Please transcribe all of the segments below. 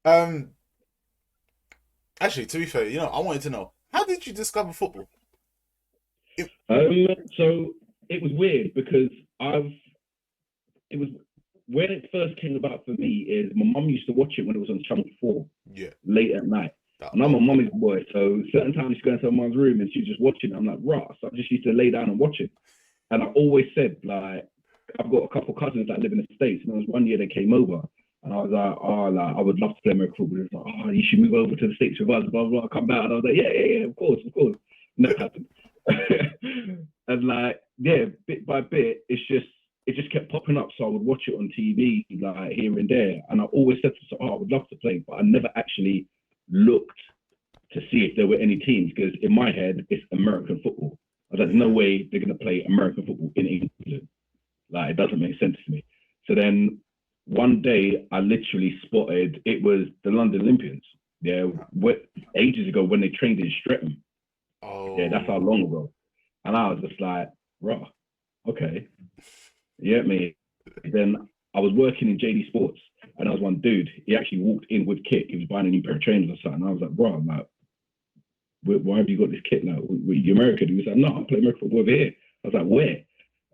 Um, Actually, to be fair, I wanted to know, how did you discover football? It, So it was weird because I've it was when it first came about for me is my mum used to watch it when it was on Channel 4 yeah. late at night. That, And I'm a okay. mummy's boy, so certain times she'd go into her mum's room and she's just watching it. I'm like, right. So I just used to lay down and watch it. And I always said, like, I've got a couple of cousins that live in the States, and there was one year they came over, and I was like, oh, like, I would love to play American football. It was like, oh, you should move over to the States with us, blah, blah, blah. Come back. And I was like, yeah, yeah, yeah, of course, of course. Never happened. And like, yeah, bit by bit, it just kept popping up. So I would watch it on TV, like here and there. And I always said to myself, oh, I would love to play, but I never actually looked to see if there were any teams because in my head, it's American football. There's no Yeah. way they're going to play American football in England. Like, it doesn't make sense to me. So then one day I literally spotted it was the London Olympians. Yeah, ages ago when they trained in Streatham. Yeah, that's how Oh, long ago. And I was just like, raw, okay, yeah, me. Then I was working in JD Sports, and there was one dude. He actually walked in with kit. He was buying a new pair of trainers or something. And I was like, bro, I'm like, why have you got this kit now? You American? He was like, no, I'm playing American football over here. I was like, where?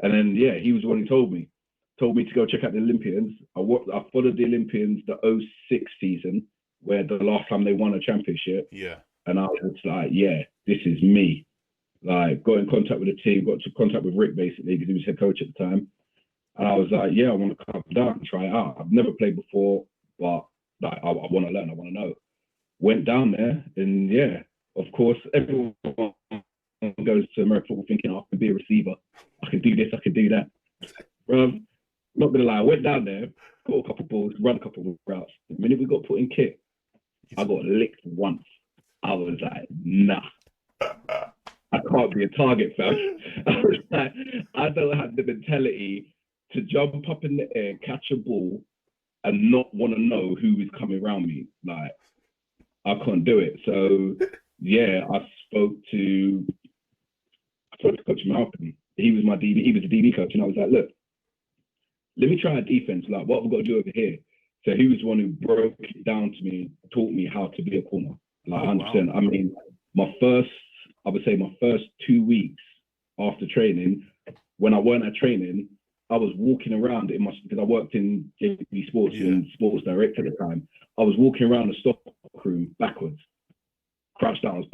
And then yeah, he was the one who told me to go check out the Olympians. I followed the Olympians the '06 season, where the last time they won a championship, yeah. and I was like, yeah, this is me. Like, got in contact with the team, got to contact with Rick basically because he was head coach at the time, and I was like, yeah, I want to come down and try it out. I've never played before, but like, I want to learn. I want to know. Went down there, and yeah, of course, everyone goes to American football thinking, oh, I can be a receiver. I can do this, I can do that. Bro, not gonna lie, I went down there, caught a couple of balls, run a couple of routes. The minute we got put in kit, I got licked once. I was like, nah, I can't be a target, fam. I was like, I don't have the mentality to jump up in the air, catch a ball, and not want to know who is coming around me. Like, I can't do it. So yeah, I spoke to Coach Malcolm. He was my DB. He was the DB coach, and I was like, look, let me try a defense. Like, what have we got to do over here? So he was the one who broke it down to me, taught me how to be a corner, like Oh, wow. 100%. I mean, my first, I would say, my first 2 weeks after training, when I weren't at training, I was walking around in my because I worked in JV Sports Yeah. and Sports Direct at the time. I was walking around the stock room backwards, crouched down, I was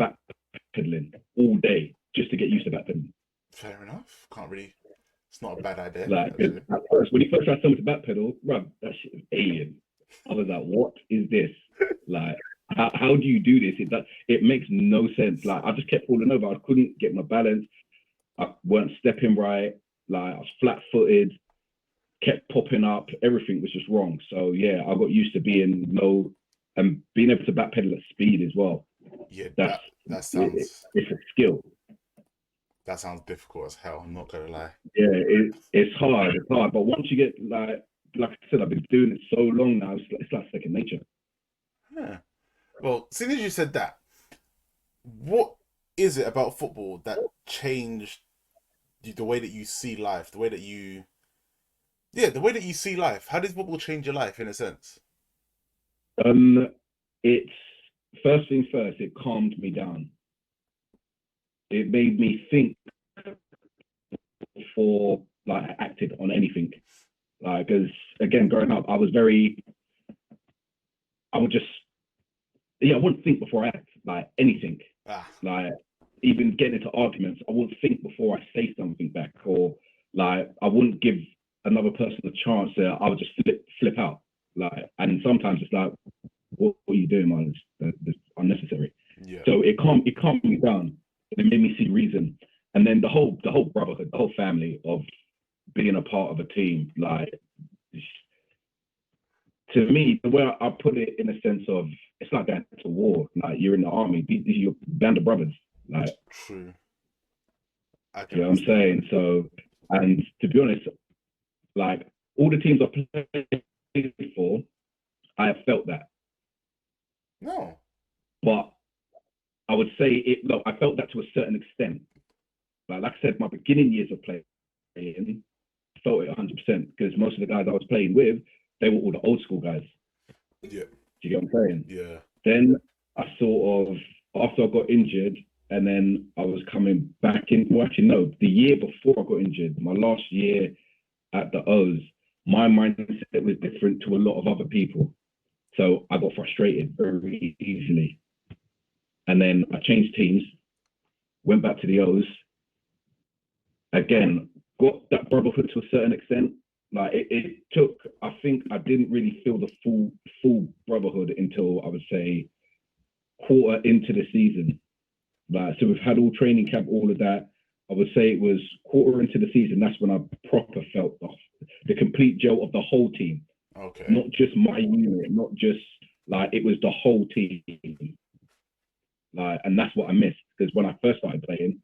backpedaling all day just to get used to backpedaling. Fair enough. Can't really. It's not a bad idea, Like, actually. at first, when you first tried someone to backpedal, bro, that shit was alien. I was like, what is this? Like, how do you do this? It makes no sense. Like, I just kept falling over. I couldn't get my balance. I weren't stepping right. Like, I was flat footed, kept popping up. Everything was just wrong. So, yeah, I got used to being low and being able to backpedal at speed as well. Yeah, That's that sounds it's a skill. that sounds difficult as hell. I'm not gonna lie. Yeah, it's hard. It's hard. But once you get like I said, I've been doing it so long now. It's like second nature. Yeah. Well, seeing as you said that, what is it about football that changed the way that you see life, the way that the way that you see life? How did football change your life in a sense? Um, it's first things first. It calmed me down. It made me think before like I acted on anything. Like, because again, growing up, I was very. I would just I wouldn't think before I act. Like anything. Ah, Like even getting into arguments, I wouldn't think before I say something back, or like I wouldn't give another person a chance. I would just flip out. Like, and sometimes it's like, what are you doing, man? It's unnecessary. yeah, So it calmed me down. It made me see reason, and then the whole brotherhood, the whole family of being a part of a team. Like, to me, the way I put it in a sense of it's like going to war. Like, you're in the army. These are your band of brothers. Like, true. I can you know what I'm understand that. saying? So, and to be honest, like all the teams I played for, I have felt that. No, But I would say it. Look, I felt that to a certain extent. Like I said, my beginning years of playing, I felt it 100% because most of the guys I was playing with, they were all the old school guys. yeah, Do you get what I'm saying? Yeah. Then I sort of, after I got injured, and then I was coming back in. Well, actually, no, the year before I got injured, my last year at the O's, my mindset was different to a lot of other people. So I got frustrated very easily. And then I changed teams, went back to the O's. Again, got that brotherhood to a certain extent. Like it took, I think I didn't really feel the full brotherhood until I would say quarter into the season. Like, so we've had all training camp, all of that. I would say it was quarter into the season. That's when I proper felt the complete gel of the whole team. Okay. Not just my unit, not just like, it was the whole team. Like, and that's what I missed, because when I first started playing,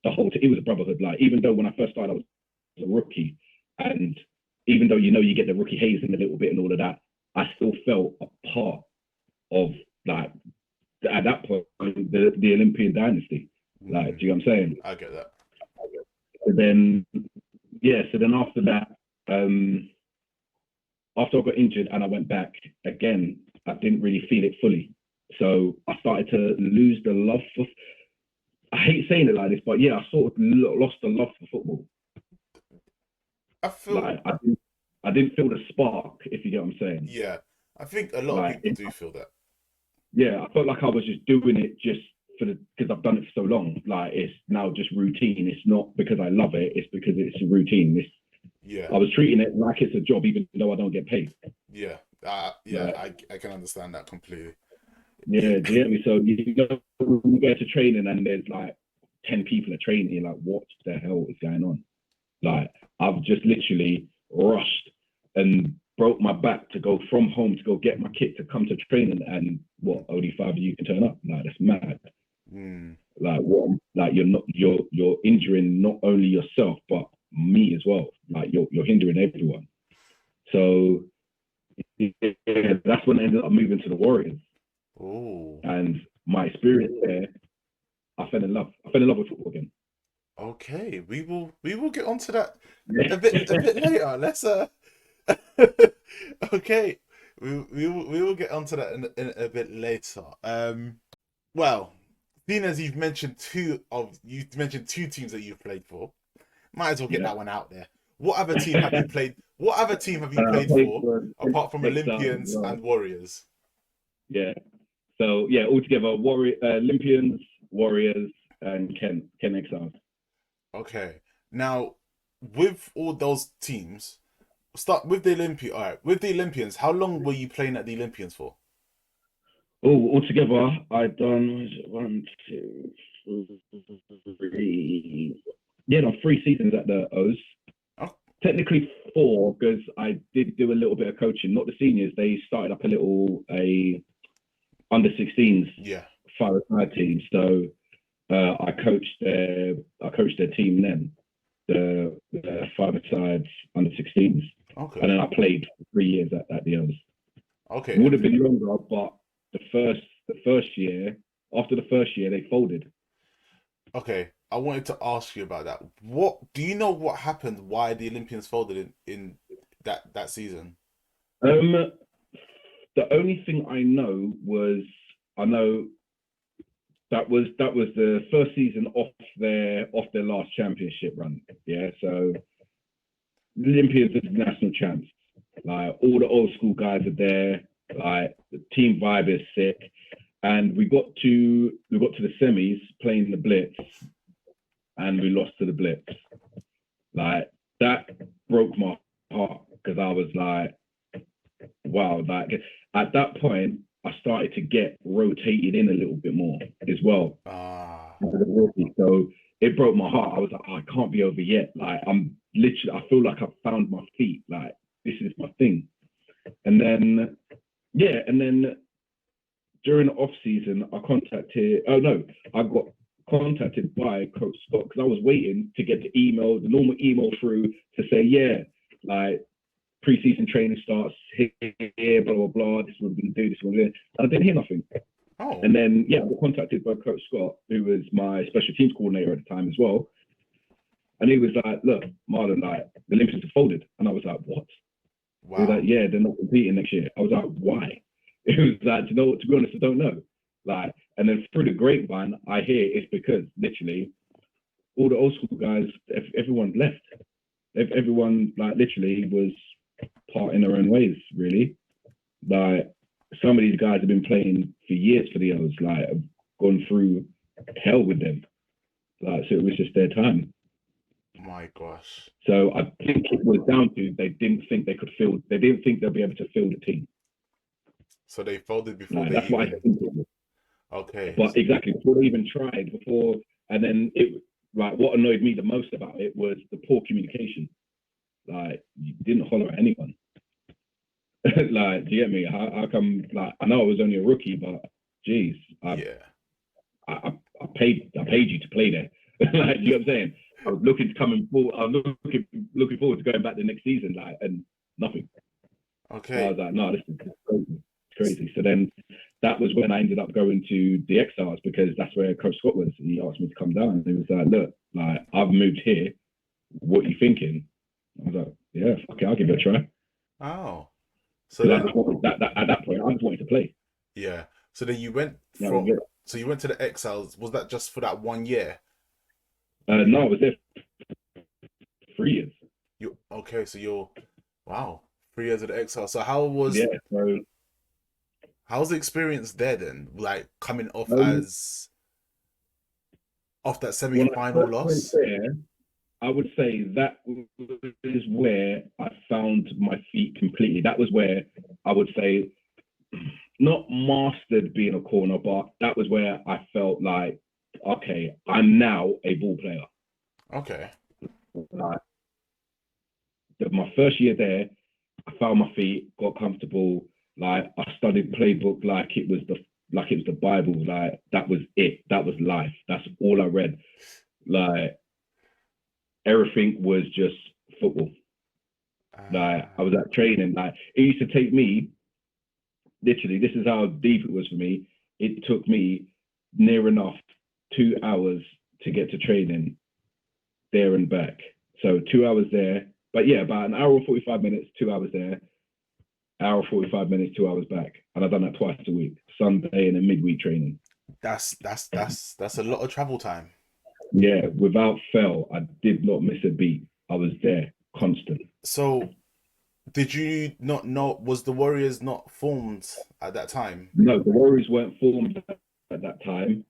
the whole team, it was a brotherhood. Like, even though when I first started, I was a rookie, and even though you get the rookie hazing a little bit and all of that, I still felt a part of, like, at that point, the Olympian dynasty. Like, do you know what I'm saying? I get that. So then after that, after I got injured and I went back again, I didn't really feel it fully. So I started to lose the love for. I hate saying it like this, but yeah, I sort of lost the love for football. I feel like I didn't feel the spark, if you get what I'm saying. Yeah, I think a lot of people do feel that. Yeah, I felt like I was just doing it just because I've done it for so long. Like, it's now just routine. It's not because I love it. It's because it's a routine. I was treating it like it's a job, even though I don't get paid. Yeah, I can understand that completely. Yeah, do you get me? So when you go to training and there's like 10 people are training, you're like, what the hell is going on? Like, I've just literally rushed and broke my back to go from home to go get my kit to come to training, and only 5 of you can turn up. Like, that's mad. Like, what? Like, you're injuring not only yourself but me as well. Like, you're hindering everyone. So yeah, that's when I ended up moving to the Warriors. Oh. And my experience there, I fell in love. I fell in love with football again. Okay, we will get onto that a bit later. Let's okay, we will get onto that in a bit later. Well, seeing as you've mentioned two teams that you've played for, might as well get that one out there. What other team have you played? What other team have you played for apart from Olympians and Warriors? Yeah. So yeah, altogether, Olympians, Warriors, and Ken Exile. Okay. Now, with all those teams, start with the All right. With the Olympians, how long were you playing at the Olympians for? Oh, altogether, I've done 1, 2, 3. Yeah, no, 3 seasons at the O's. Oh. Technically 4, because I did do a little bit of coaching. Not the seniors. They started up a under 16s five-a-side team. So I coached their team then, the five-a-sides under 16s. Okay. And then I played for 3 years at the O's. Okay. It would have been longer, but after the first year, they folded. Okay, I wanted to ask you about that. What do you know? What happened? Why the Olympians folded in that season? The only thing I know that was the first season off their last championship run. Yeah, so the Olympians are the national champs. Like, all the old school guys are there. Like, the team vibe is sick, and we got to the semis playing the Blitz, and we lost to the Blitz. Like, that broke my heart, because I was like, wow. Like, at that point, I started to get rotated in a little bit more as well. So it broke my heart. I was like, oh, I can't be over yet. Like, I feel like I've found my feet. Like, this is my thing. And then during the off season, I got contacted by Coach Scott, because I was waiting to get the normal email through to say, yeah, like, pre-season training starts here, blah, blah, blah, this is what we're going to do, this is what we're going to do. And I didn't hear nothing. Oh. And then, I got contacted by Coach Scott, who was my special teams coordinator at the time as well. And he was like, look, Marlon, like, the Olympians have folded. And I was like, what? Wow. He was like, yeah, they're not competing next year. I was like, why? It was like, you know what, to be honest, I don't know. Like, and then through the grapevine, I hear it's because literally all the old school guys, everyone left. Everyone like literally was parting their own ways, really. Like some of these guys have been playing for years for the O's, like have gone through hell with them. Like so it was just their time. My gosh. So I think it was down to they didn't think they'll be able to field the team. So they folded before Like they that's what I even. think it was. Okay. But exactly before they even tried, before and then it like what annoyed me the most about it was the poor communication. Like you didn't holler at anyone. Like, do you get me? How come? Like, I know I was only a rookie, but geez, Yeah. I paid you to play there. Like, you know what I'm saying? I was looking to coming forward. I was looking forward to going back the next season, like, and nothing. So I Okay. was like, no, this is crazy. It's crazy. So then that was when I ended up going to the Exs&Os because that's where Coach Scott was. He asked me to come down. And he was like, look, like I've moved here. What are you thinking? I was like, yeah, okay, I'll give it a try. Oh. So Because then, at that point, I just wanted to play. yeah. So then you went That was from. it. So you went to the Exiles. Was that just for that 1 year? No, I was there for 3 years. You okay? So you're wow. 3 years at the Exiles. So how was Yeah. So how's the experience there then? Like coming off um, as off that when I semi-final first went loss. there, I would say that is where I found my feet completely. That was where I would say not mastered being a corner, but that was where I felt like, okay, I'm now a ball player. Okay. Like my first year there, I found my feet, got comfortable. Like I studied playbook like it was the Bible. Like that was it. That was life. That's all I read. Like everything was just football. Like I was at training. Like it used to take me literally. This is how deep it was for me. It took me near enough 2 hours to get to training there and back. So 2 hours there, but yeah, about an hour and 45 minutes, 2 hours there, hour 45 minutes, 2 hours back. And I've done that twice a week, Sunday and then midweek training. That's a lot of travel time. Yeah, without fail, I did not miss a beat. I was there constant. So did you not know, was the Warriors not formed at that time? No, the Warriors weren't formed at that time.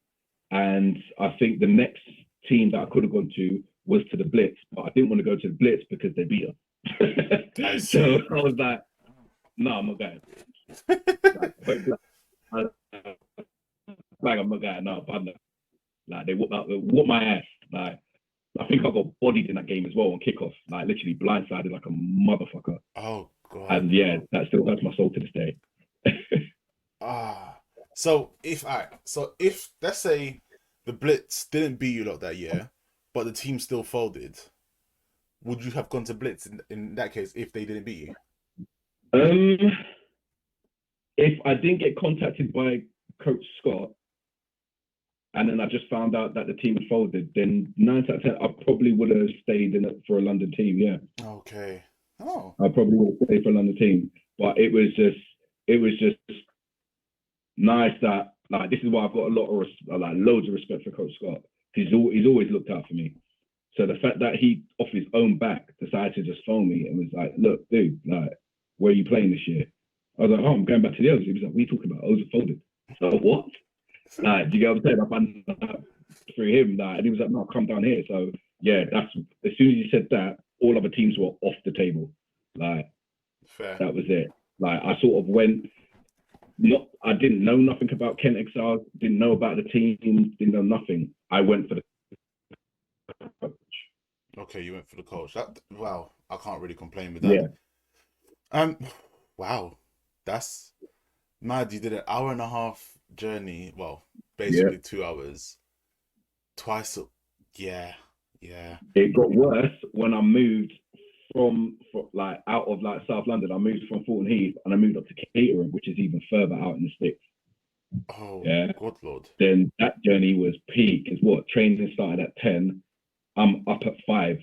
And I think the next team that I could have gone to was to the Blitz, but I didn't want to go to the Blitz because they beat I us. So see. I was like, no, I'm not going. Like, I'm not going. No, I'm not. Like they whooped my ass. Like I think I got bodied in that game as well on kickoff. Like literally blindsided like a motherfucker. Oh God. And yeah, that still hurts my soul to this day. Ah. So if let's say the Blitz didn't beat you lot that year, but the team still folded, would you have gone to Blitz in that case if they didn't beat you? um, if I didn't get contacted by Coach Scott, and then I just found out that the team had folded, then 9 out of 10, I probably would have stayed in it for a London team. Yeah, Okay. Oh. I probably would have stayed for a London team. But it was just nice that like this is why I've got a lot of like loads of respect for Coach Scott. He's always looked out for me. So the fact that he, off his own back, decided to just phone me and was like, "Look, dude, like, where are you playing this year?" I was like, "Oh, I'm going back to the O's." He was like, "What are you talking about? O's are folded." So what? Like, do you get what I'm saying? I found that through him, like, and he was like, "No, come down here." So yeah, that's as soon as he said that, all other teams were off the table. Like Fair. that was it. Like I sort of went. Not, I didn't know nothing about Kent XR. Didn't know about the team. Didn't know nothing. I went for the coach. Okay, you went for the coach. That wow, I can't really complain with that. Yeah, Um, wow, that's mad. You did an hour and a half journey. Well, yeah. basically 2 hours twice. Yeah, yeah. It got worse when I moved from like out of like South London. I moved from Fulton Heath and I moved up to Caterham, which is even further out in the sticks. Oh, Yeah. good lord. Then that journey was peak. Is what training started at 10. I'm up at 5,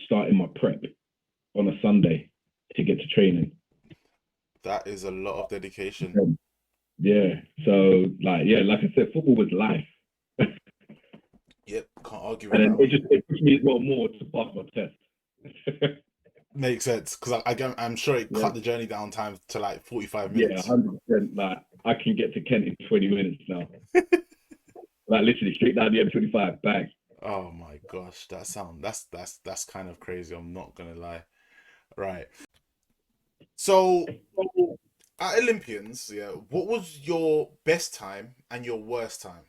starting my prep on a Sunday to get to training. That is a lot of dedication. Yeah. So like I said, football was life. Yep, can't argue with And then that one. it pushed me as well more to pass my test. Makes sense because I'm sure it Yeah. cut the journey down time to like 45 Yeah, minutes. 100%. Like I can get to Kent in 20 minutes now. Like literally straight down the M25 back. Oh my gosh, that's kind of crazy. I'm not gonna lie. Right. So at Olympians, yeah, what was your best time and your worst time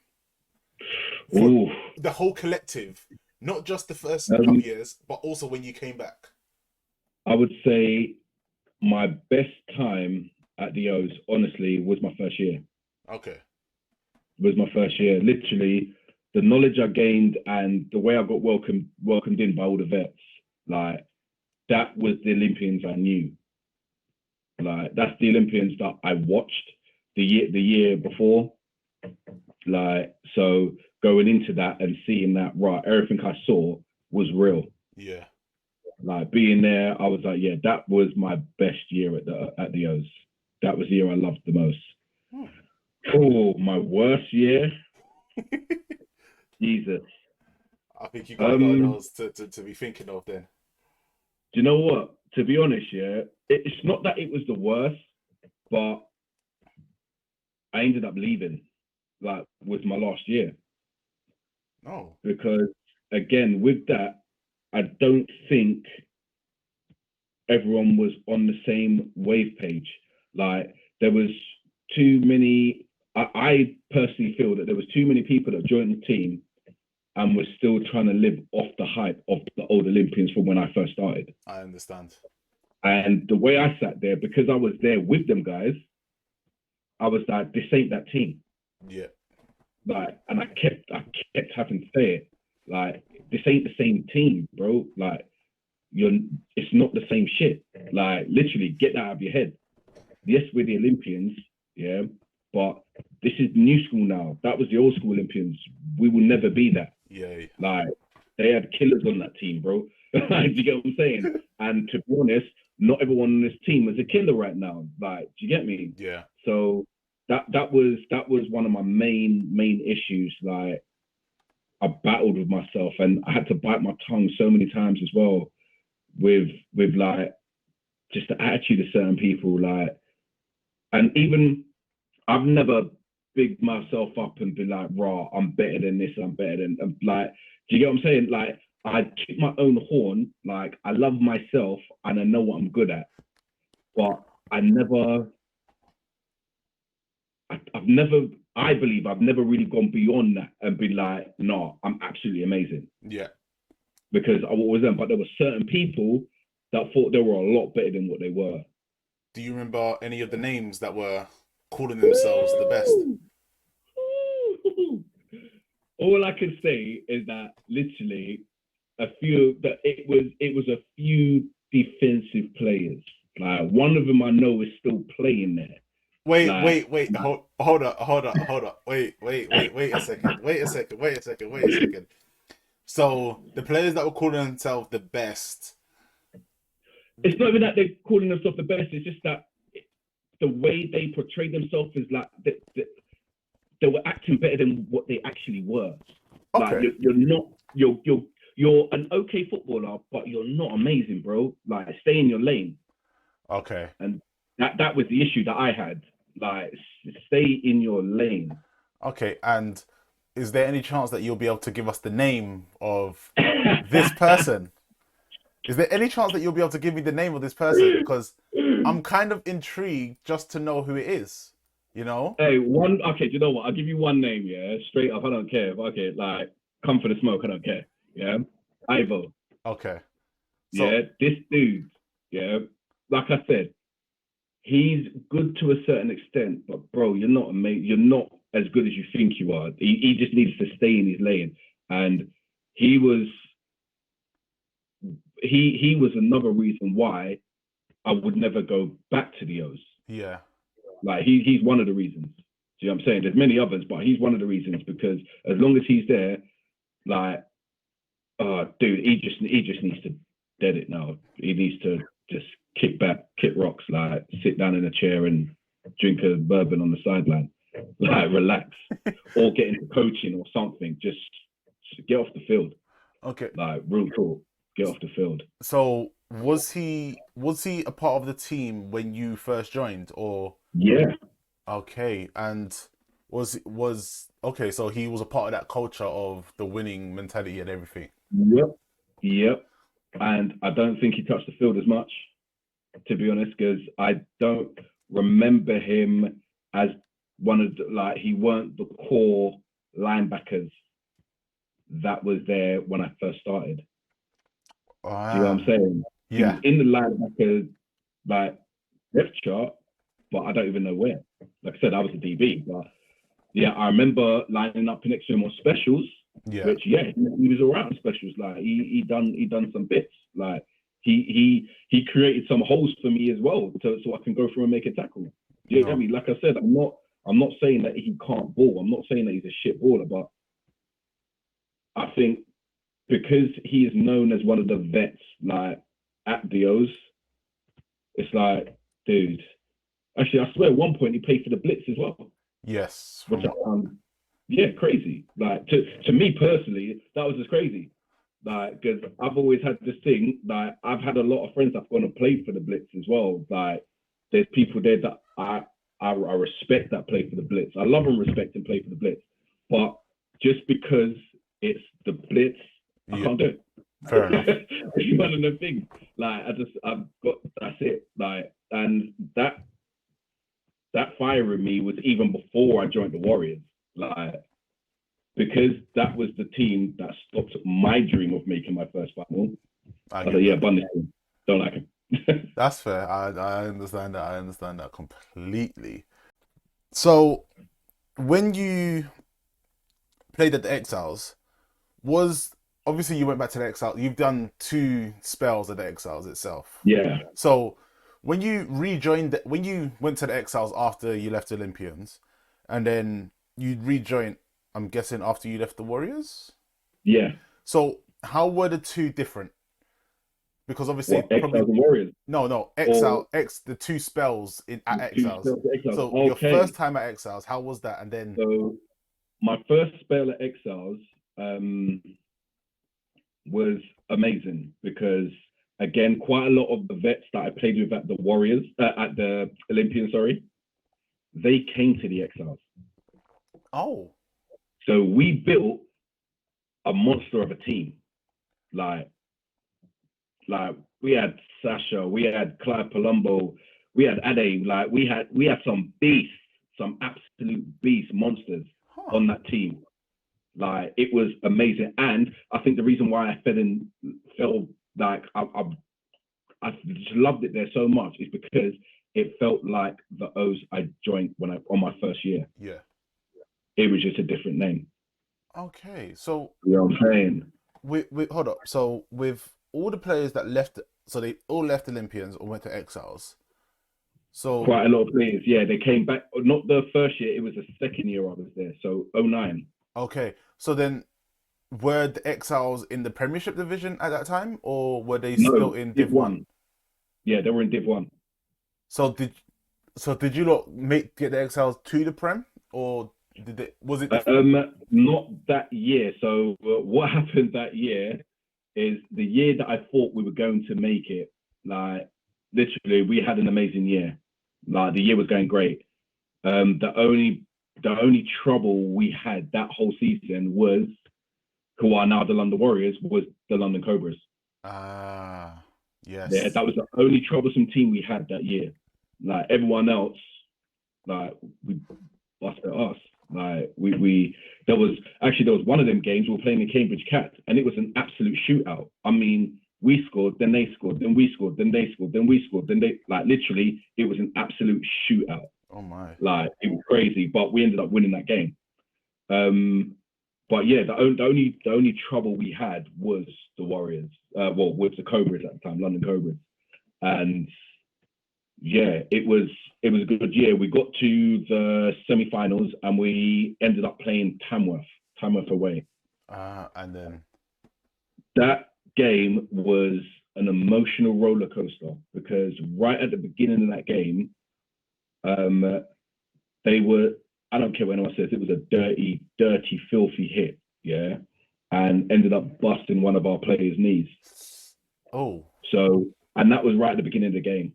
for Ooh. the whole collective, not just the first couple Um, years, but also when you came back? I would say my best time at the O's, honestly, was my first year. Okay. Was my first year. Literally, the knowledge I gained and the way I got welcomed in by all the vets, like that was the Olympians I knew. Like that's the Olympians that I watched the year before. Like so, going into that and seeing that, right, everything I saw was real. Yeah. Like being there, I was like, yeah, that was my best year at the O's. That was the year I loved the most. Hmm. Oh, my worst year, Jesus. I think you got a lot of Um, those to be thinking of then. do you know what? To be honest, yeah, it's not that it was the worst, but I ended up leaving. Like with my last year, No. because again, with that, I don't think everyone was on the same wave page. Like there was too many. I personally feel that there was too many people that joined the team and were still trying to live off the hype of the old Olympians from when I first started. I understand. And the way I sat there, because I was there with them guys, I was like, this ain't that team. Yeah. Like, and I kept having to say it. Like, this ain't the same team, bro. Like, it's not the same shit. Like, literally, get that out of your head. Yes, we're the Olympians, yeah, but this is new school now. That was the old school Olympians. We will never be that. Yeah. Like, they had killers on that team, bro. Do you get what I'm saying? And to be honest, not everyone on this team is a killer right now. Like, do you get me? Yeah. So that was one of my main issues. Like, I battled with myself, and I had to bite my tongue so many times as well with like just the attitude of certain people. Like, and even I've never bigged myself up and been like, raw, I'm better than this, I'm better than like, do you get what I'm saying? Like, I took my own horn, like I love myself and I know what I'm good at. But I never I've never I believe I've never really gone beyond that and been like, no, I'm absolutely amazing. Yeah. Because I was them, but there were certain people that thought they were a lot better than what they were. Do you remember any of the names that were calling themselves the best? All I can say is that literally it was a few defensive players. Like one of them I know is still playing there. Wait, Like, wait, wait. Hold up, hold up, hold up. Wait a second. Wait a second. Wait a second. Wait a second. So the players that were calling themselves the best. it's not even that they're calling themselves the best. It's just that the way they portray themselves is like they were acting better than what they actually were. Like Okay. you're not you're an okay footballer, but you're not amazing, bro. Like stay in your lane. Okay. And that was the issue that I had. Like stay in your lane. Okay. And is there any chance that you'll be able to give us the name of this person? Is there any chance that you'll be able to give me the name of this person? Because I'm kind of intrigued just to know who it is. You know? Hey, one. Okay, do you know what? I'll give you one name. Yeah, straight up. I don't care. Okay, like come for the smoke. I don't care. Yeah, Ivo. Okay. So Yeah, this dude. Yeah, like I said, he's good to a certain extent, but bro, you're not amazing. You're not as good as you think you are. He just needs to stay in his lane, and he was he was another reason why I would never go back to the O's. yeah. Like he's one of the reasons. Do you know what I'm saying? There's many others, but he's one of the reasons because as long as he's there, like, dude, he just needs to dead it now. He needs to just kick back, kick rocks, like sit down in a chair and drink a bourbon on the sideline, like relax, or get into coaching or something. Just get off the field. Okay. Like real talk, get off the field. So was he a part of the team when you first joined, or Yeah, okay? And was okay? So he was a part of that culture of the winning mentality and everything. yep, yep. And I don't think he touched the field as much, to be honest, because I don't remember him as one of the, like he weren't the core linebackers that was there when I first started. Do you know what I'm Ah, saying? He was yeah. in the linebacker like depth chart, but I don't even know where. Like I said, I was a DB, but yeah, I remember lining up next to him on specials, Yeah. which yeah, he was around specials. Like he done some bits. Like he created some holes for me as well, so I can go through and make a tackle. You know what I No. mean? Like I said, I'm not saying that he can't ball. I'm not saying that he's a shit baller, but I think because he is known as one of the vets, like at the O's, it's like, dude. Actually, I swear, at one point he played for the Blitz as well, Yes. which From I found, yeah, crazy. Like to me personally, that was just crazy. Like, because I've always had this thing. Like, I've had a lot of friends that've gone and played for the Blitz as well. Like, there's people there that I respect that play for the Blitz. I love and respect and play for the Blitz, but just because it's the Blitz, I yeah. can't do it. Fair enough. It's one of the things. Like, I've got that's it. Like, and that fire in me was even before I joined the Warriors. Like, because that was the team that stopped my dream of making my first final. I I was get like, yeah, that. bun this team. Don't like him. That's fair. I understand that. I understand that completely. So when you played at the Exiles, was obviously you went back to the Exiles. You've done two spells at the Exiles itself. Yeah, So when you when you went to the Exiles after you left Olympians, and then you rejoined, I'm guessing after you left the Warriors. yeah. So how were the two different? Because obviously What, Exiles probably and Warriors? no Or the two spells in at two Exiles. spells at Exiles? So your Okay. first time at Exiles, how was that? And then So my first spell at Exiles um, was amazing because, again, quite a lot of the vets that I played with at the Warriors, at the Olympians, sorry, they came to the Exiles. oh So we built a monster of a team. Like, like we had Sasha, we had Clive Palumbo, we had Ade, like we had some beasts, some absolute beast monsters huh on that team. Like it was amazing, and I think the reason why I felt like I just loved it there so much is because it felt like the O's I joined when I on my first year. yeah. It was just a different name. Okay, so You know what I'm saying? with hold up. So with all the players that left, so they all left Olympians or went to Exiles. So Quite a lot of players. Yeah, they came back. Not the first year. It was the second year I was there. So '09. okay, so then were the Exiles in the Premiership division at that time, or were they still No, in Div Div One? One. Yeah, they were in Div One. So did you lot get the Exiles to the Prem, or was it the Not that year. So what happened that year is the year that I thought we were going to make it. Like literally, we had an amazing year. Like the year was going great. The only trouble we had that whole season was who are now the London Warriors was the London Cobras. ah Yeah, yes that was the only troublesome team we had that year. Like everyone else, like we busted us. Like there was one of them games we were playing the Cambridge Cats and it was an absolute shootout. I mean, we scored, then they scored, then we scored, then they scored, then we scored, then they like literally it was an absolute shootout. oh my Like it was crazy, but we ended up winning that game. Um, but yeah, the only trouble we had was the Warriors. Well, with the Cobras at the time, London Cobras, and yeah, it was a good year. We got to the semi-finals and we ended up playing Tamworth away. and then That game was an emotional roller coaster because right at the beginning of that game, they were, I don't care what anyone says, it was a dirty, dirty, filthy hit, yeah, and ended up busting one of our players' knees. Oh. So, and that was right at the beginning of the game.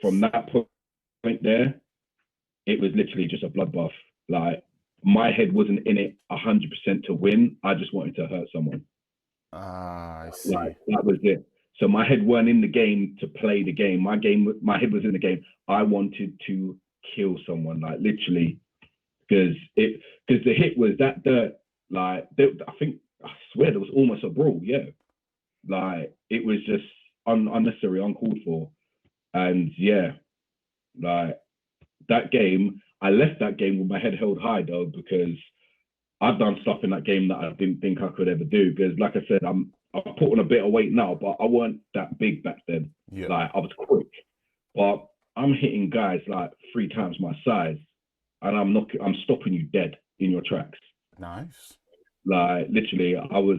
From that point there, it was literally just a bloodbath. Like, my head wasn't in it 100% to win. I just wanted to hurt someone. I see. Like, that was it. So my head weren't in the game to play the game. My head was in the game. I wanted to kill someone, like literally, because the hit was that dirt. Like, I swear there was almost a brawl. Yeah, like it was just unnecessary, uncalled for, and yeah, like that game. I left that game with my head held high though, because I've done stuff in that game that I didn't think I could ever do. Because, like I said, I put on a bit of weight now, but I weren't that big back then. Yeah. Like, I was quick, but I'm hitting guys like 3 times my size, and I'm stopping you dead in your tracks. Nice. Like, literally, I was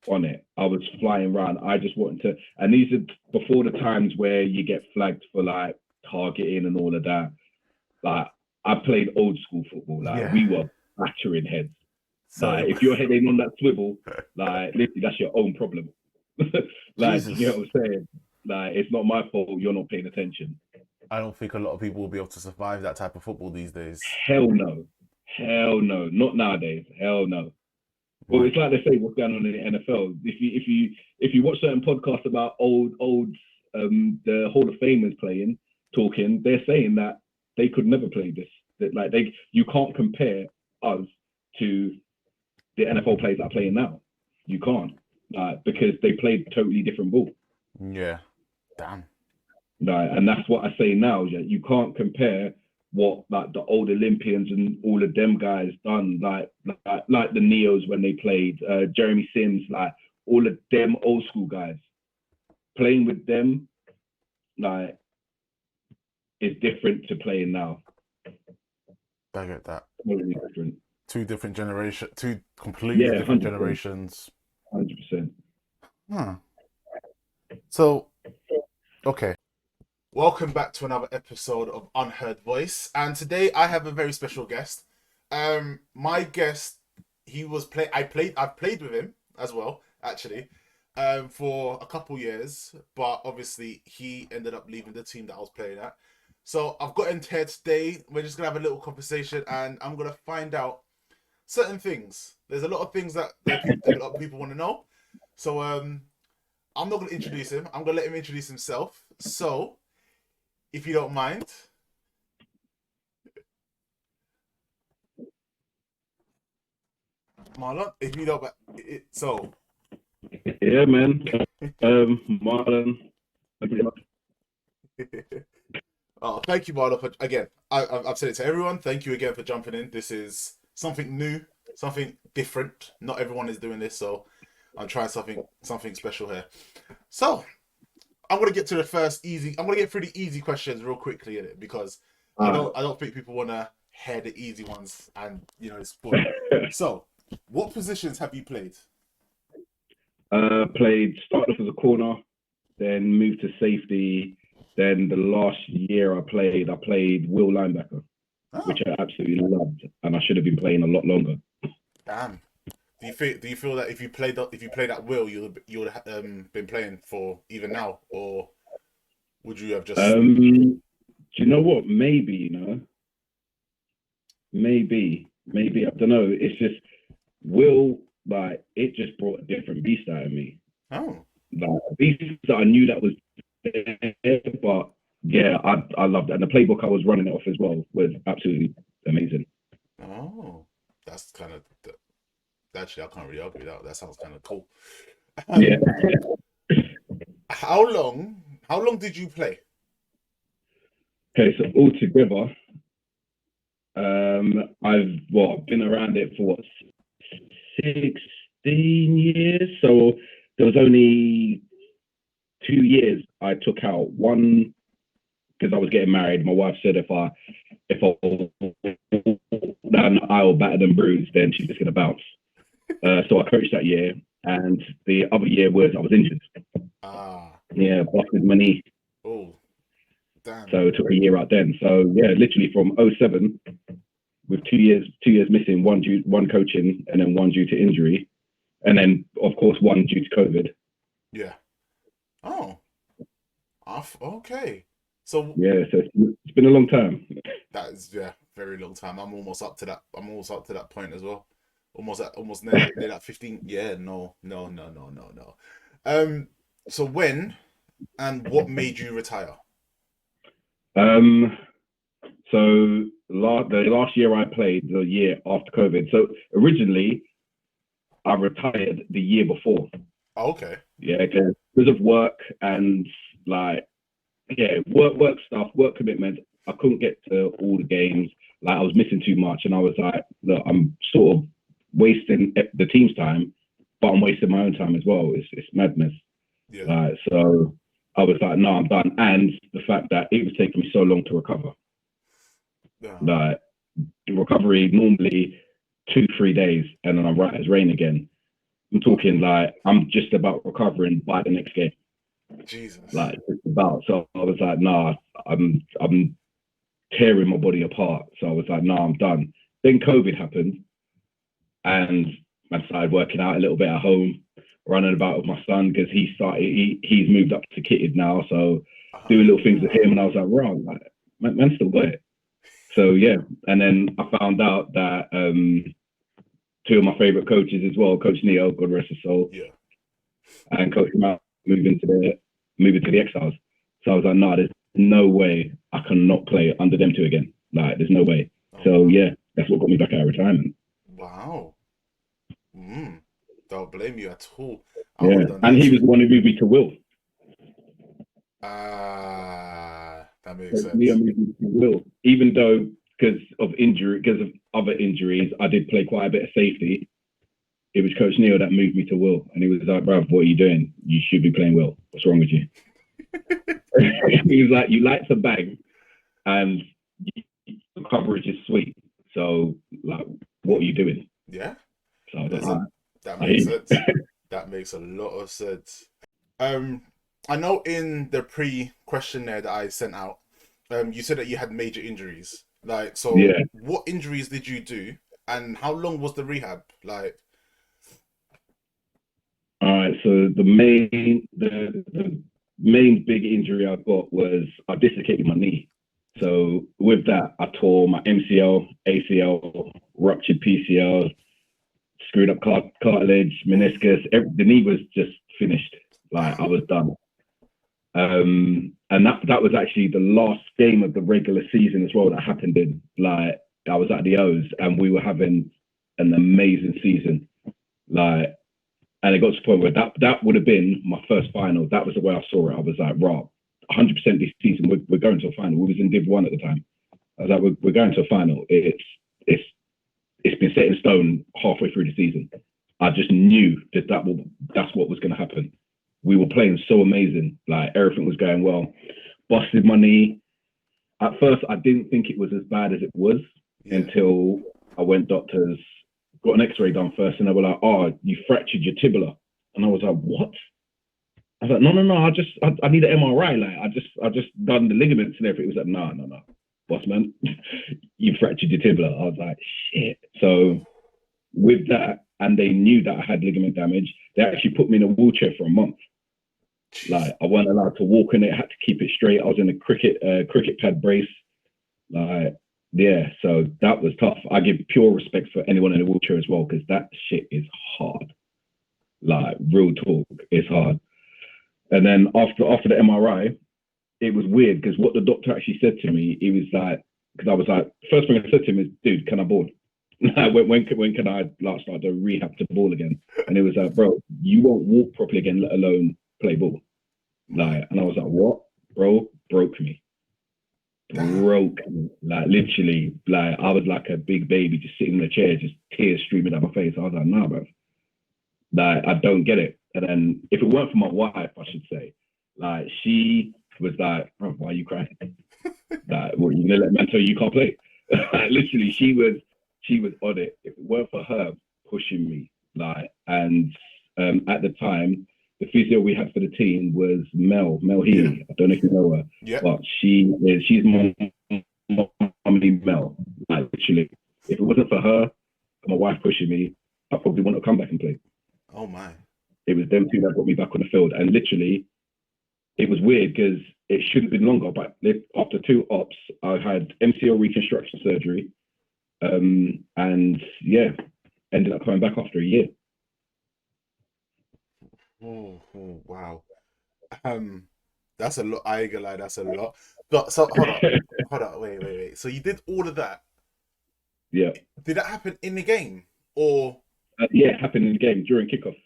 on it. I was flying around. I just wanted to, and these are before the times where you get flagged for like targeting and all of that. Like, I played old school football. Like, we were battering heads. So, like, if you're heading on that swivel, like, literally, that's your own problem. Like, Jesus. You know what I'm saying? Like, it's not my fault you're not paying attention. I don't think a lot of people will be able to survive that type of football these days. Hell no. Hell no. Not nowadays. Hell no. Well, it's like they say, what's going on in the NFL. If you watch certain podcasts about old the Hall of Famers talking, they're saying that they could never play this. That like you can't compare us to the NFL players that are playing now. You can't, because they played totally different ball. Yeah, damn. And that's what I say now. Yeah, you can't compare what like the old Olympians and all of them guys done, like the Neos when they played, Jeremy Sims, like all of them old school guys. Playing with them, like, is different to playing now. I get that. Totally different. Two completely different 100%. Generations. 100%. Huh. So, okay. Welcome back to another episode of Unheard Voice, and today I have a very special guest. My guest, I've played with him as well, actually, for a couple years, but obviously he ended up leaving the team that I was playing at. So I've got him here today. We're just gonna have a little conversation, and I'm gonna find out certain things. There's a lot of things that a lot of people want to know. So I'm not gonna introduce him. I'm gonna let him introduce himself. So, if you don't mind. Marlon, if you don't mind. So. Yeah, man. Marlon. Oh, thank you, Marlon. Again, I've said it to everyone. Thank you again for jumping in. This is something new, something different. Not everyone is doing this, so I'm trying something special here. So, I'm gonna get to the first easy. I'm gonna get through the easy questions real quickly in it, because I don't think people wanna hear the easy ones, and it's boring. So, what positions have you played? Started off as a corner, then moved to safety. Then the last year I played will linebacker, which I absolutely loved, and I should have been playing a lot longer. Damn. Do you feel that if you played at will, you would have been playing for even now, or would you have just? Do you know what? Maybe maybe I don't know. It's just will, like, it just brought a different beast out of me. Oh, like a beast that I knew that was there, but yeah, I loved it. And the playbook I was running it off as well was absolutely amazing. Oh, that's kind of. Actually, I can't really argue that. That sounds kind of cool. Yeah. How long did you play? Okay, so altogether, I've been around it for 16 years. So there was only 2 years I took out. One, because I was getting married. My wife said if I down the aisle battered and bruised, then she's just gonna bounce. So I coached that year, and the other year was I was injured. Ah. Yeah, busted my knee. Oh, damn. So it took a year out then. So yeah, literally from '07 with 2 years missing, one coaching and then one due to injury. And then of course one due to COVID. Yeah. Oh. Okay. So Yeah, so it's been a long time. that is, yeah, very long time. I'm almost up to that. I'm almost up to that point as well. Almost near that 15. Yeah, no, no, no, no, no, no. Um, so when and what made you retire? Um, so the last year I played, the year after COVID. So originally I retired the year before. Oh, okay. Yeah, because of work and like yeah, work stuff, work commitments. I couldn't get to all the games. Like I was missing too much, and I was like, look, I'm sort of wasting the team's time, but I'm wasting my own time as well. It's madness. Yeah. So I was like, no, I'm done. And the fact that it was taking me so long to recover, Yeah. like the recovery normally 2-3 days, and then I'm right as rain again. I'm talking like I'm just about recovering by the next game. Jesus. Like just about. So I was like, nah, I'm tearing my body apart. So I was like, nah, I'm done. Then COVID happened, and I started working out a little bit at home, running about with my son because he's moved up to kitted now. So doing little things with him, and I was like, wrong, like, man still got it. So yeah, and then I found out that two of my favorite coaches as well, Coach Neo, God rest his soul, Yeah. and Coach Mal moving to the Exs&Os. So I was like, no, there's no way I cannot play under them two again. Like, there's no way. Oh, So wow. yeah, that's what got me back out of retirement. Wow. Don't blame you at all. I would Yeah, have done and that he was too. the one who moved me to Will. Ah, that makes So Leo sense. moved me to Will, even though because of other injuries, I did play quite a bit of safety. It was Coach Neil that moved me to Will, and he was like, "Bruv, what are you doing? You should be playing Will. What's wrong with you?" He was like, "You like to bang, and the coverage is sweet. So, like, what are you doing?" Yeah. So I was like, There's "All a right, that I hear makes you." sense. That makes a lot of sense. Um, I know in the pre-questionnaire that I sent out, you said that you had major injuries. Like, so Yeah. what injuries did you do, and how long was the rehab? Like, All right. So the main big injury I got was I dislocated my knee. So with that, I tore my MCL, ACL, ruptured PCL, screwed up cartilage, meniscus. The knee was just finished. Like I was done. And that was actually the last game of the regular season as well that happened in. Like I was at the O's and we were having an amazing season. Like, and it got to the point where that would have been my first final. That was the way I saw it. I was like, raw, 100% this season we're going to a final. We was in Div 1 at the time. I was like, we're going to a final. It's been set in stone halfway through the season. I just knew that's what was going to happen. We were playing so amazing, like everything was going well. Busted my knee. At first, I didn't think it was as bad as it was yeah. until I went doctors, got an X-ray done first, and they were like, "Oh, you fractured your tibia," and I was like, "What?" I was like, no. I need an MRI. Like, I just done the ligaments and everything. It was like, no, boss man, you fractured your tibia. I was like, shit. So with that, and they knew that I had ligament damage, they actually put me in a wheelchair for a month. Jeez. Like, I wasn't allowed to walk in it. Had to keep it straight. I was in a cricket pad brace. Like, yeah. So that was tough. I give pure respect for anyone in a wheelchair as well because that shit is hard. Like, real talk, it's hard. And then after the MRI, it was weird because what the doctor actually said to me, he was like, because I was like, first thing I said to him is, dude, can I board? when can I like start the rehab to ball again? And it was like, bro, you won't walk properly again, let alone play ball. My Like, and I was like, what? Bro, broke me. damn. Broke me. Like literally, like I was like a big baby just sitting in the chair, just tears streaming down my face. I was like, nah, bro. Like, I don't get it. And then if it weren't for my wife, I should say, like she was like, bro, why are you crying? Like, what, you gonna let man tell you can't play? Literally, she was on it. If it weren't for her pushing me, like, and at the time, the physio we had for the team was Mel Yeah. Healy. I don't know if you know her, Yeah. but she's my mummy Mel. Like literally, if it wasn't for her and my wife pushing me, I probably wouldn't have come back and played. Oh my. It was them two that got me back on the field, and literally, it was weird because it should have been longer. But after 2 ops, I had MCL reconstruction surgery, and yeah, ended up coming back after a year. Oh, wow. Um, that's a lot. I ain't gonna lie, that's a lot. But so hold up, wait. So you did all of that. Yeah, Did that happen in the game, or yeah, it happened in the game during kickoff.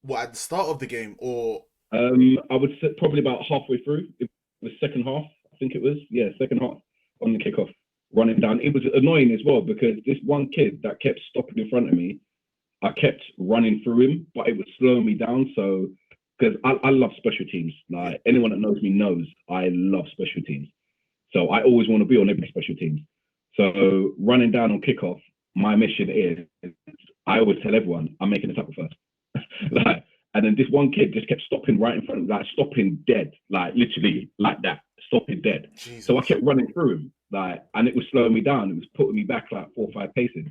what at the start of the game, or I would say probably about halfway through. It was second half, I think it was. Yeah, second half on the kickoff, running down. It was annoying as well because this one kid that kept stopping in front of me, I kept running through him, but it was slowing me down. So, because I love special teams. yeah? Like anyone that knows me knows I love special teams. So I always want to be on every special teams. So running down on kickoff, my mission is I always tell everyone I'm making a tackle first. Like, and then this one kid just kept stopping right in front of me, like stopping dead, like literally like that, stopping dead. So I Jesus. kept running through him, like, and it was slowing me down. It was putting me back like 4 or 5 paces.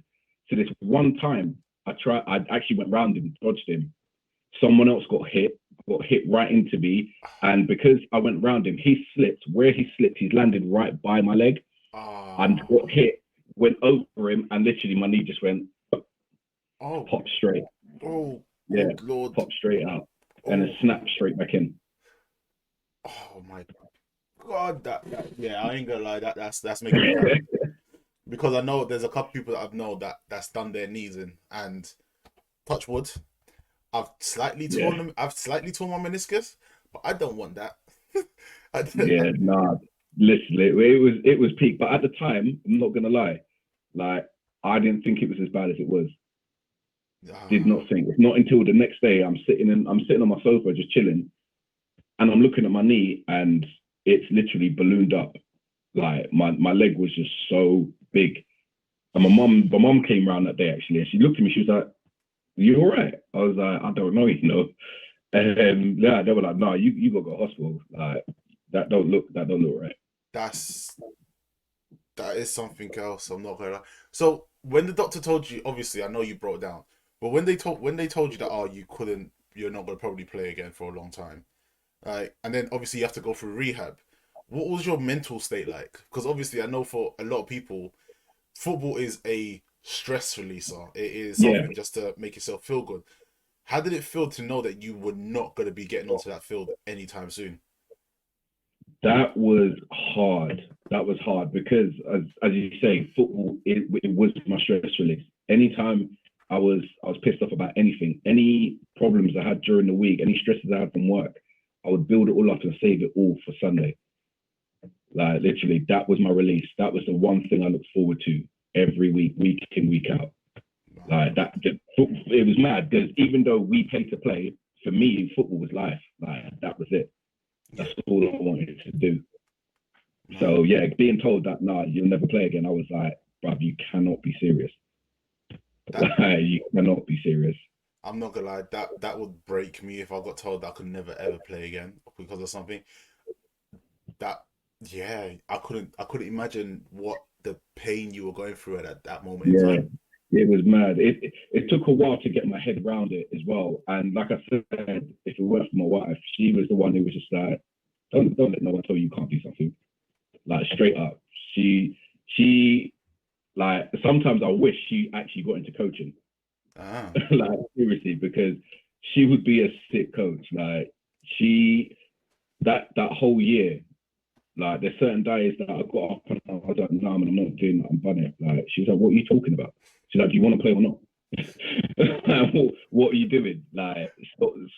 So this one time I actually went round him, dodged him. Someone else got hit right into me. And because I went round him, he slipped. Where he slipped, he's landed right by my leg and Oh, got hit, went over him, and literally my knee just went oh, pop straight. oh, Yeah, good Lord. pop straight out and then Oh, snap straight back in. oh my God. Yeah, I ain't gonna lie. That's making me cry because I know there's a couple people that I've known that's done their knees in, and touch wood. Yeah, I've slightly torn my meniscus, but I don't want that. I, yeah, nah. Literally, it was peak. But at the time, I'm not gonna lie, like I didn't think it was as bad as it was. Did ah, not think. It's not until the next day I'm sitting on my sofa just chilling, and I'm looking at my knee, and it's literally ballooned up. Like my leg was just so big. And my mum came around that day actually, and she looked at me. She was like, "You all right?" I was like, "I don't know." And yeah, they were like, "No, you gotta go to hospital. Like that don't look right." that's that is something else. I'm not gonna lie. So when the doctor told you, obviously I know you broke down, but when they told you that you're not gonna probably play again for a long time, right? And then obviously you have to go through rehab. What was your mental state like? Because obviously I know for a lot of people, football is a stress releaser. It is Yeah, something just to make yourself feel good. How did it feel to know that you were not going to be getting onto that field anytime soon? that was hard. That was hard because, as you say, football it was my stress release. Anytime I was pissed off about anything, any problems I had during the week, any stresses I had from work, I would build it all up and save it all for Sunday. Like literally, that was my release. That was the one thing I looked forward to every week in, week out. Like that, it was mad because even though we paid to play, for me, football was life. Like that was it. Yeah, That's all I wanted to do. no, So yeah, being told that nah, you'll never play again, I was like, bruv, you cannot be serious. that Like, you cannot be serious. I'm not gonna lie, that would break me if I got told that I could never ever play again because of something. That yeah, I couldn't imagine what the pain you were going through at that moment in Yeah, time. it was mad. It took a while to get my head around it as well. And like I said, if it weren't for my wife, she was the one who was just like, don't let no one tell you you can't do something. Like straight up. She like sometimes I wish she actually got into coaching. Ah, Like seriously, because she would be a sick coach. Like she that whole year, like there's certain days that I got up and I was like, no, I'm not doing that. I'm bunning. Like she was like, what are you talking about? She's like, do you want to play or not? Like, what are you doing? Like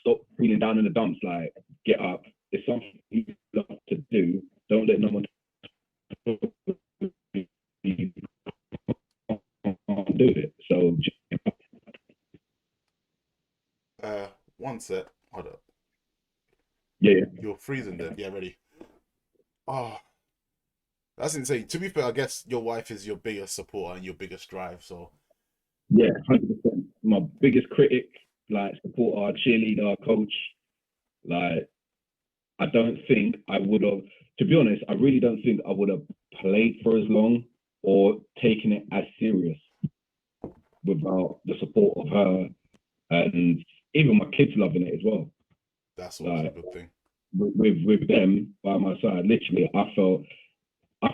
stop feeling down in the dumps. Like get up. It's something you love to do. Don't let no one you can't do it. So uh, one set. Hold up, yeah, you're freezing there. Yeah, ready. Oh, that's insane. To be fair, I guess your wife is your biggest supporter and your biggest drive. So yeah, 100%. My biggest critic, like supporter, cheerleader, coach. Like, I don't think I would have, to be honest, I really don't think I would have played for as long or taken it as serious without the support of her and even my kids loving it as well. That's always Like, a good thing. with them by my side, literally, I felt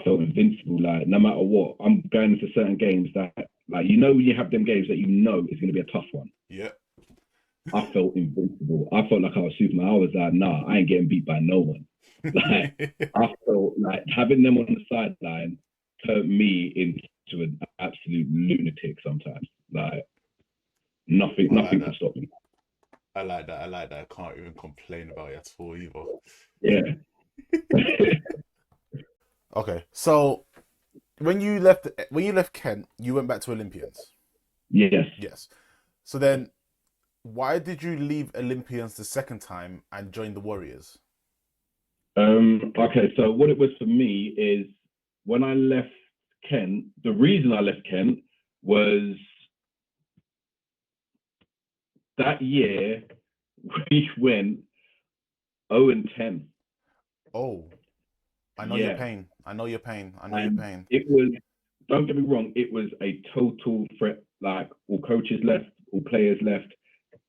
invincible. Like, no matter what, I'm going into certain games that, like, you have them games that is going to be a tough one. Yeah. I felt invincible. I felt like I was Superman. I was like, nah, I ain't getting beat by no one. Like, I felt like having them on the sideline turned me into an absolute lunatic sometimes. Like, nothing could stop me. I like that. I can't even complain about it at all either. Yeah. Okay, so when you left Kent, you went back to Olympians. Yes. Yes. So then, why did you leave Olympians the second time and join the Warriors? Okay, so what it was for me is when I left Kent, the reason I left Kent was that year we went 0-10. Oh, I know your Yeah. pain. I know your pain. I know your And pain. it was, don't get me wrong, it was a total threat. Like, all coaches left, all players left,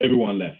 everyone left.